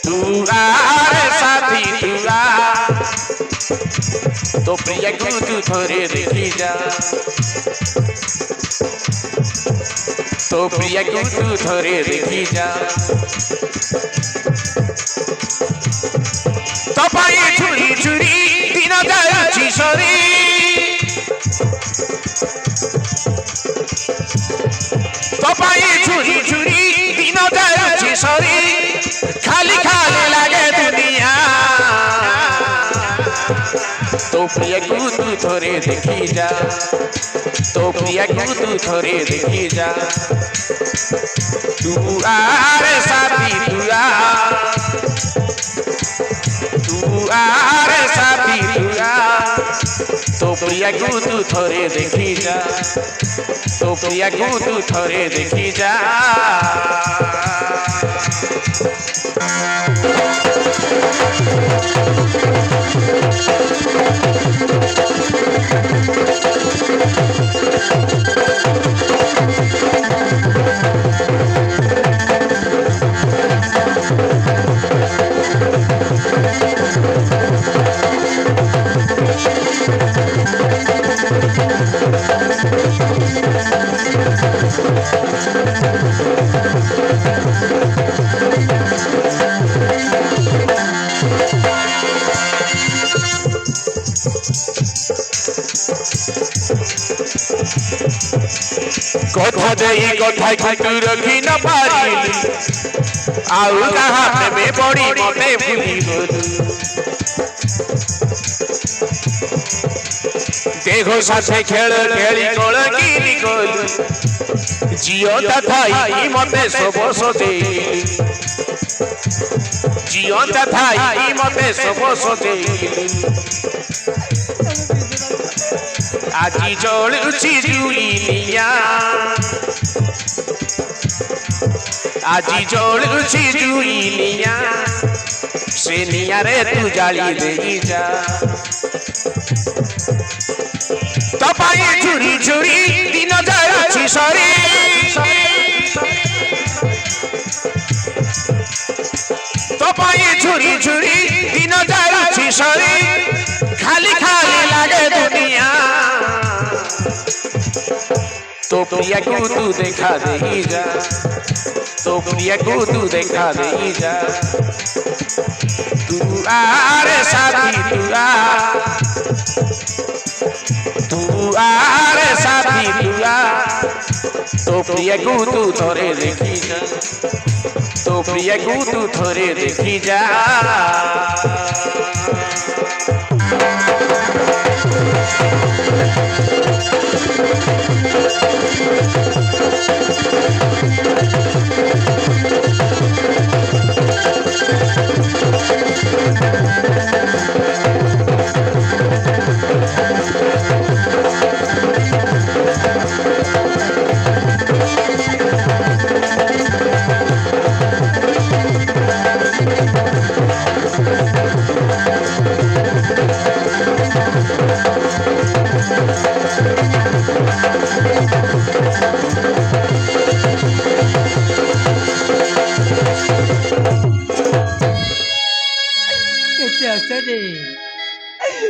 तू आ रे साथी तू आ, तो प्रिया को तू थोड़े देखी जा, तो प्रिया को तू थोड़े देखी जा। तो पाई छुरी छुरी दिन जाऊँची सरी, तो पाई छुरी छुरी दिन जाऊँची सरी, खाली खाली लागे दुनिया। तो प्रिया को तू थोड़े देखी जा, तो प्रिया को तू थोड़े देखी जा। तू आ रे साथी तू आ, तू आ रे साथी तू आ, तो प्रिया को तू थोड़े देखी जा, तो प्रिया को तू थोड़े देखी जा। কথা দেই কথায় কিন্তু রখি না পারিলি, আউ কাহা প্রেমে পড়ি মতে ভুলি গলু। দেহ সাথে খেল খেলি কোল কিনি গলু, জিয়তা থাই মতে সব সজেইলি, জিয়তা থাই মতে সব সজেইলি। আজি জলুছি জুই নিয়া, আজি জলুছি জুই নিয়া, সে নিয়ারে তু জালি দেই যা। তো পাই ছুরি ছুরি দিন যাচ্ছি সরি, তো পাই ছুরি ছুরি দিন যাচ্ছি সরি, খালি খালি লাগে দুনিয়া। तो प्रिया को तू देखा दे जा, तो प्रिया को तू देखा दे जा। तू आ रे साथी तू आ, तू आ रे साथी तू आ, तो प्रिया को तू थोड़े देखी जा, तो प्रिया को तू थोड़े देखी जा।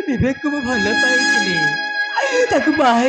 ବିବେକକୁ ମୁଁ ଭଲ ପାଇଥିଲି, ତାକୁ ବାହା